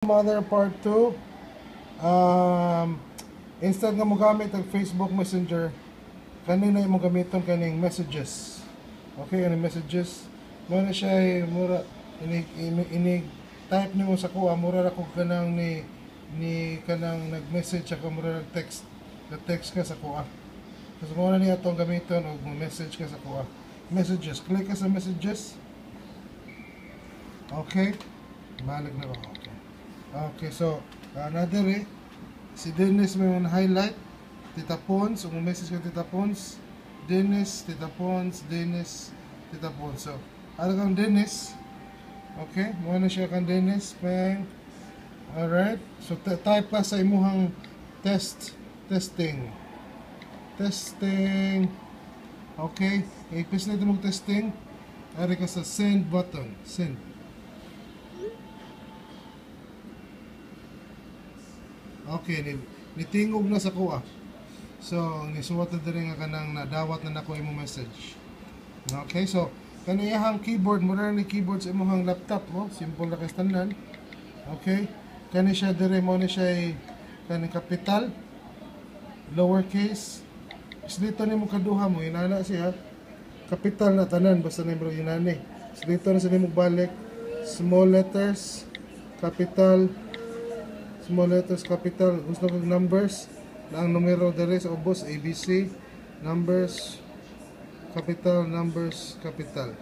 Mother part 2. Instead nga mo gamit ang Facebook Messenger, kanina mo gamiton kaning messages. Okay, ang messages mo na siya mura ini type nimo sa kuha mura ra ko kanang ni kanang nag-message ako mura nag-text. Nag-text ka sa kuha. Kasi mo na niya itong gamiton o message ka sa kuha. Messages, click ka sa messages. Okay, balik na ako. Okay, so another si Dennis may highlight Tita Pons, kung message ka Tita Pons, Dennis, Tita Pons, Dennis, Tita Pons. So, ano kang Dennis? Okay, muna siya kang Dennis, pang. Alright, so type ka sa imuhang testing. Okay, i-press na ito mong testing. Ari ka sa send button, send. Okay, nitingog na sa kuha. So, nisuwat na din nga kanang nadawat na nako imong message. Okay, so kaniyahang keyboard, mura ni keyboard sa imong laptop mo, simple na kay tanan. Okay? Kani siya dire mo ni siya kaning capital, lowercase. Is dito nimo kaduha mo inana siya. Capital na tanan basta nimo inani. So dito na sa nimo balik small letters, capital, small letters, capital, gusto ko numbers na ang numero dere sa ubos ABC, numbers, capital, numbers, capital.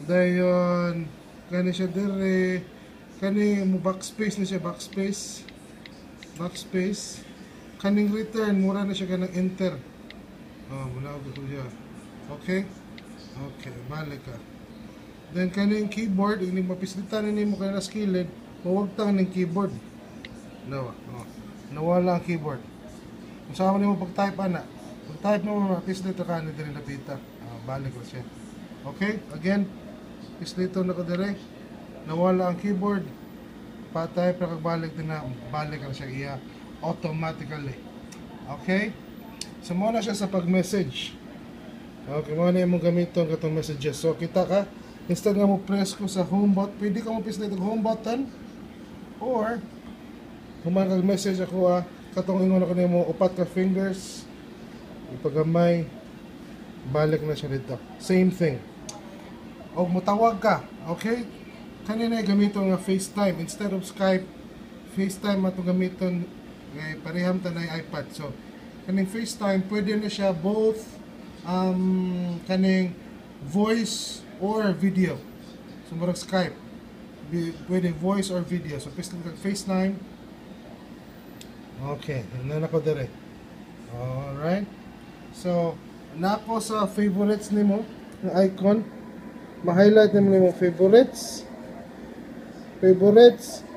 Dayon kani siya dere, kani mo backspace na siya, backspace, kaning return mura na siya kanang enter. Muna ko siya. Okay, balik ka. Then kaning keyboard ini mapislitan nimo kanang skilled, mawagtang ning keyboard. Nawala ang keyboard. Kung saan mo pag-type ana, pag-type mo pislito ka ni dire napita. Balik ko siya. Okay, again, pislito na ko dire. Nawala ang keyboard. Pa-type na kagbalik din na balik ka siya iya automatically. Okay? So mo na siya sa pag-message. Okay, mo na imong gamiton katong messages. So kita ka, instead nga mo press ko sa home button, pwede ka mo pislito home button or human kag message ako katong ingon ako nimo upat ka fingers ipagamay balik na siya dito, same thing. Og motawag ka, okay, kanina gamiton nga FaceTime instead of Skype. FaceTime ato gamiton kay pareham ta na iPad. So kaning FaceTime pwede na siya both kaning voice or video. So murag Skype pwede voice or video. So pwede kag FaceTime. Okay, na ko dire. Alright. So, nako sa favorites nimo, ng icon. Ma-highlight nimo yung favorites,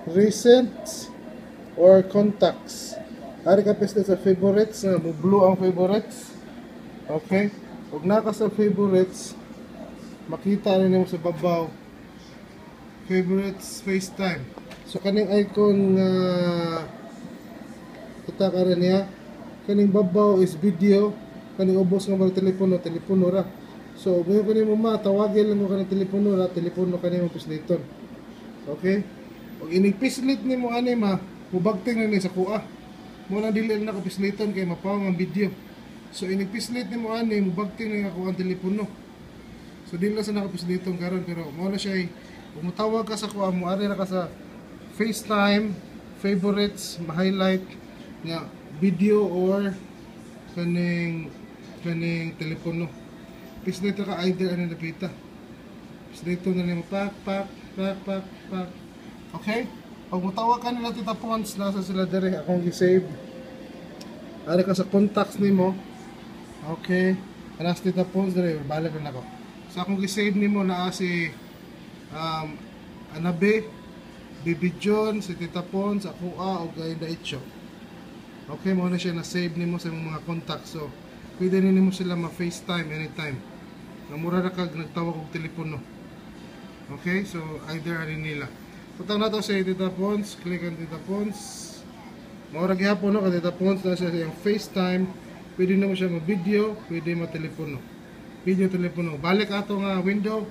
recent, or contacts. Ari ka pista sa favorites, blue ang favorites. Okay. Ug nako sa favorites, makita nimo sa babaw. Favorites, FaceTime. So, kaning icon kita ka rin niya, kaning babaw is video, kaning ubos nga mga telepono ra. So ngayon kanin mo tawagin lang mo kaning telepono kanin mo pisliton. Okay, og inipislit ni mo ani mubagting na ni sa kuha mo na dili na ko pisliton kay mapawang ang video. So inipislit ni mo ani mubagting na ako ang telepono. So dili sa nako pisliton karon, pero mo na siya kung mutawag ka sa kuha mo ari ra ka sa FaceTime, favorites, ma-highlight nga video or kaning telepono. Pislito ka either ano napita. Pislito na nimo pak. Okay? Pag mutawag ka nila Tita Pons, nasa sila dire akong gi-save. Ari ka sa contacts nimo. Okay. Anas Tita Pons dire balik na ako. Sa akong gi-save nimo naa si Anabe, Bibi John, si Tita Pons, ako og Gaida Itcho. Okay, mo na siya na-save nimo sa mga contacts. So, pwede nimo sila ma-FaceTime anytime. Namura na kag nagtawag og telepono. Okay, so either ani nila. Tutang na to sa Tita Pons, click ang Tita Pons. Maura gyapon no ka Tita Pons na siya yung FaceTime. Pwede nimo siya ma-video, pwede ma-telepono. Video telepono. Balik ato nga window,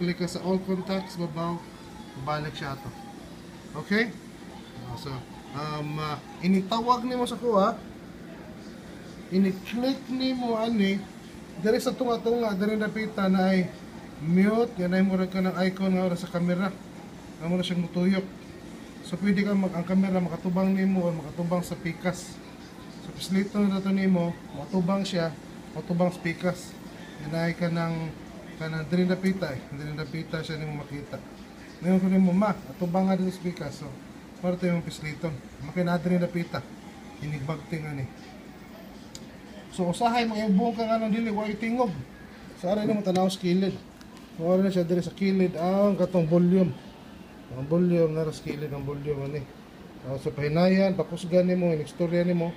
click ka sa all contacts babaw, balik siya ato. Okay? So, initawag nimo sa kuha, ini-click nimo ani diri sa tunga-tunga diri napita na ay mute, yan ay murag ka ng icon nga ora sa camera. Amo na siyang mutuyok. So pwede ka ang camera makatubang nimo o makatubang sa pikas. So pislito na to nimo, matubang siya, matubang sa pikas. Yan ay ka ng diri napita diri napita siya nimo makita. Ngayon ko nimo atubang nga diri sa pikas. So para to yung pisliton. Makina diri napita. Inigbagting ani. So usahay mga buong kang anong dili wa itingog. Sa aray na mo tanaw sa kilid. Mawala na siya diri sa kilid ang katong volume. Ang volume na sa kilid ang volume ani. Sa pahinayan, pakusgan nimo, inistorya nimo.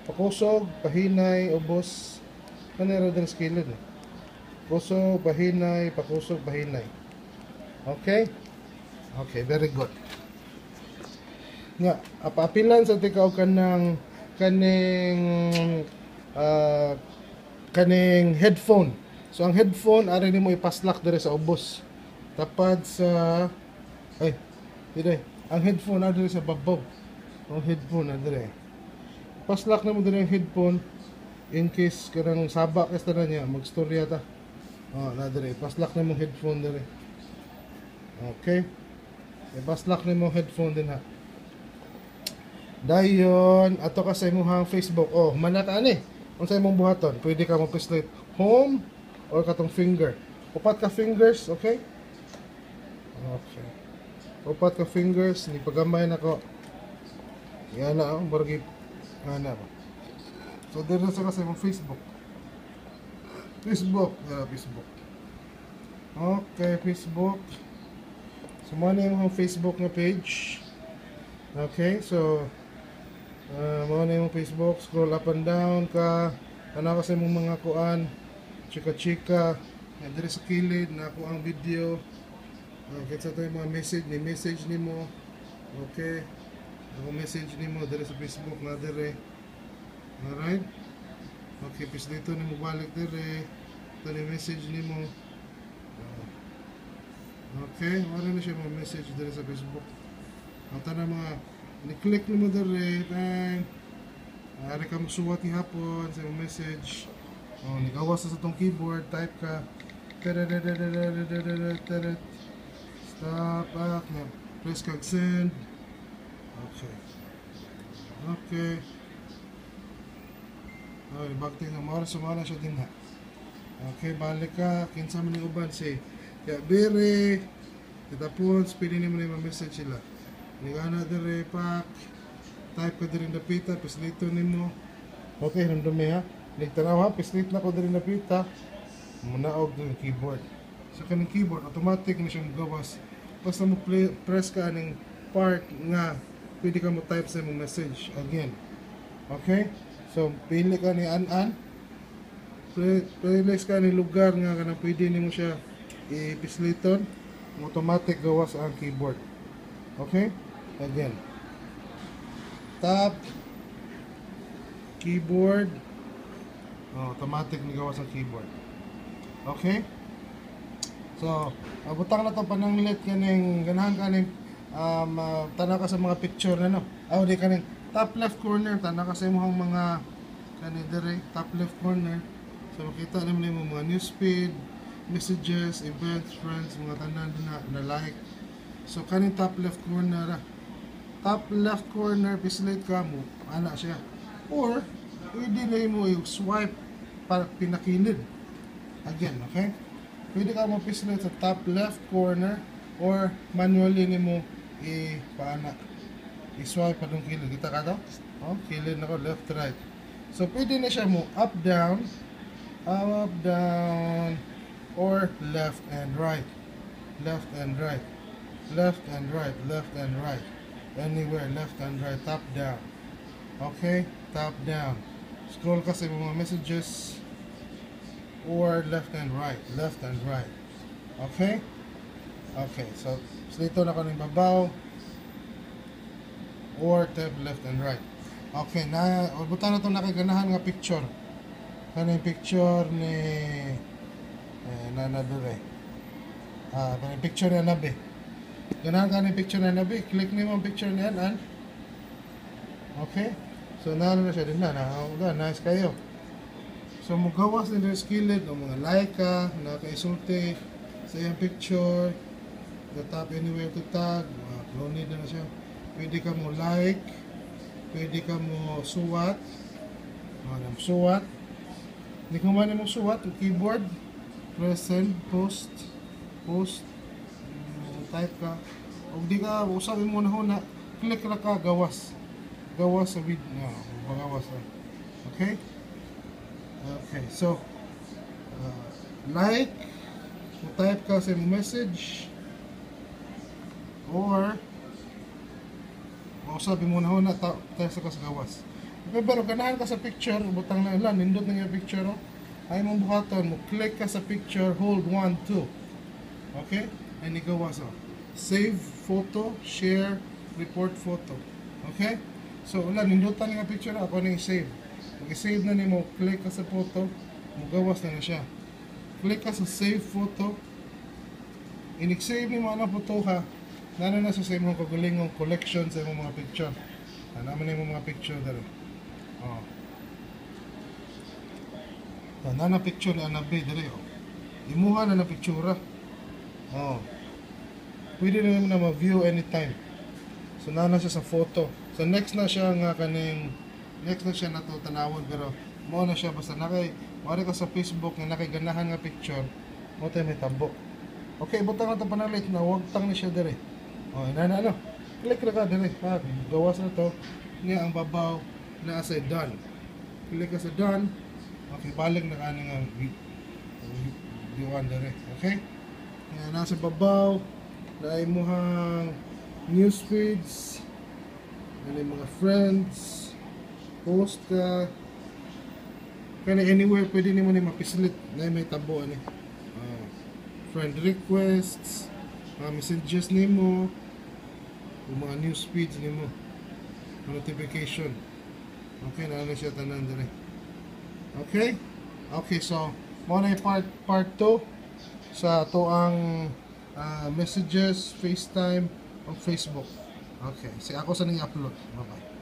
Pakusog, pahinay, ubos. Kanira diri sa kilid. Kusog, pahinay, pakusog, pahinay. Okay? Okay, very good. Nga, apapilan sa tikaw kanang kaning headphone. So ang headphone ari nimo ipaslak dire sa ubos. Tapad sa ang headphone ari sa babaw. Ang headphone ari. Paslak nimo dire ang headphone in case kanang sabak kasta na niya magstorya ta. Na dire paslak nimo headphone dire. Okay? Ipaslak nimo headphone din ha. Dayon ato ka sa imong Facebook. Manaka ani. Kung sa imong buhaton, pwede ka mag-slate home or katong finger. Upat ka fingers, okay? Okay. Upat ka fingers, ni pagamay na ko. Yan na, baragi. Ano ba? So, dito sa kasi imong Facebook. Facebook. Okay, Facebook. So, muna yung Facebook na page. Okay, so mga na yung Facebook, scroll up and down ka, ano kasi mong mga kuan, chika-chika, diri sa kilid na ako ang video, kitsa to yung mga message ni mo, okay, ako message ni mo diri sa Facebook na diri, alright, okay, pis dito ni mo balik diri, ito ni message ni mo, okay, wala na siya mga message diri sa Facebook, ito na mga ni-click mo dere, ari ka magsuwat ni hapon sa yung message. Nagawas sa itong keyboard, type ka. Stop, press kag send. Okay. Bagting na mara sumala siya din ha. Okay, balik ka. Kinsa man ni uban say, ya bere. Tapos, pili nimo na yung message sila. Nigana dire pak type ko dire napita pislito nimo. Okay, randome ha. Nigtanaw ha, pislit na ko dire napita. Munaog din keyboard. So kaning keyboard automatic na siyang gawas. Basta mo press ka aning part nga pwede ka mo type sa imong message again. Okay? So pili ka ni an-an. Pili ka ni lugar nga kanang pwede nimo siya ipisliton. Automatic gawas ang keyboard. Okay? Again, tap keyboard, automatic nigawas ang keyboard. Okay, so butang na to pananglit kaning ganahan kaning tanaw ka sa mga picture na no. Di kaning top left corner tanaw ka sa imong mga kaning dire top left corner. So makita nimo mga newsfeed, messages, events, friends, mga tanan na like. So kaning top left corner top left corner pislate ka mo ana siya or pwede na mo i-swipe para pinakilid again, okay, pwede ka mo pislate sa top left corner or manually nimo paana i-swipe pa dong kilid kita ka to kilid na ko left right. So pwede na siya mo up down or left and right left and right left and right left and right anywhere, left and right, top down. Okay, top down. Scroll kasi mga messages or left and right, left and right. Okay? Okay, so dito na ko ng babaw or tab left and right. Okay, buta na ito nakaganahan nga picture. Ano yung picture ni nanadure. Picture ni Anabe. Ganahan ka ng picture na nabi, click nimo ang picture niyan and okay. So na siya din na nice kayo. So mugawas din yung skilled ng mga like ka, nakaisulti sa iyang picture, the tap anywhere to tag, no need na siya. Pwede ka mo like, pwede ka mo suwat, suwat. Hindi ko man mo suwat, keyboard, press send, post, type ka. O di ka, usapin mo na click na ka, gawas sa video, magawas na. Okay? Okay, so, like, type ka sa message, or, usapin mo na tayo sa gawas. Okay, pero ganahan ka sa picture, butang na ilan, nindot na yung picture, ay mong buhaton mo, click ka sa picture, hold 1, 2. Okay? And igawas, save photo, share, report photo. Okay? So, wala, nindutan nga picture ako na i-save. Pag i-save na mo, click ka sa photo, magawas na siya. Click ka sa save photo, inig-save ni mo ang photo ha, nana na sa imong kagulingong collection sa imong mga picture. Naman na imong mga picture dali. Nana picture na anabi dali. Imuha na picture. Pwede na na ma-view anytime. So nana siya sa photo. So next na siya nga next na siya na to tanawon, pero mo na siya basta wala ka sa Facebook nga nakiganahan nga picture, mo tayo may tabo. Okay, butang na to panalit na wag tang na siya dire. Click na ka dire. Gawas na to. Nga ang babaw na sa done. Click ka sa done. Okay, balik na kaning ang diwan dire. Okay? Nga nasa babaw na imuhang news feeds, mga friends, post ka, kaya anywhere pwede nimo ni mapislit na may tabo ani. Friend requests, messages nimo, mga news feeds nimo, notification. Okay, na siya tanan dire. Okay? Okay, so mo na part 2 sa ang messages, FaceTime o Facebook. Okay, ako sa nang i-upload. Bye-bye.